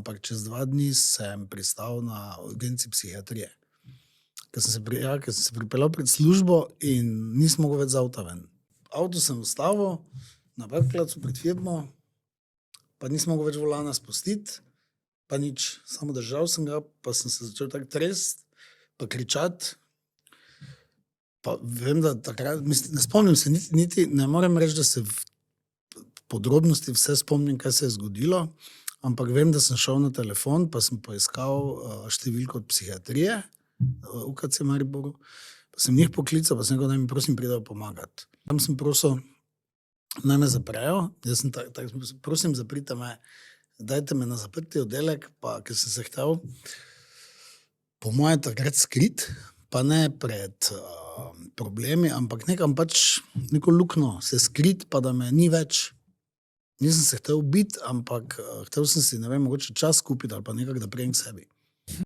ampak čez 2 dni sem pristal na urgenci psihiatrije. Ker sem se pripeljal pred službo in nisem mogel več z avta ven. Avto sem ustavil na parkplacu pred firmo, pa nisem mogel več volana spustiti, pa nič, samo držal sem ga, pa sem se začel tako tresti, pa kričati. Pa vem, da takrat, ne spomnim se niti ne morem reči, da se v podrobnosti vse spomnim, kaj se je zgodilo, ampak vem, da sem šel na telefon, pa sem poiskal številko od psihiatrije, UKC Mariboru, pa sem njih poklical, pa sem rekel, da mi prosim pridejo pomagati. Tam sem prosil, naj me zaprejo, jaz sem prosim, zaprite me, dajte me na zaprti oddelek, pa ker sem se hotel po moje takrat skrit, pa ne pred problemi, ampak nekam pač neko luknjo se skrit, pa da me ni več. Nisem se hotel biti, ampak hotel sem si, ne vem, mogoče čas kupiti ali pa nekako, da prijem k sebi.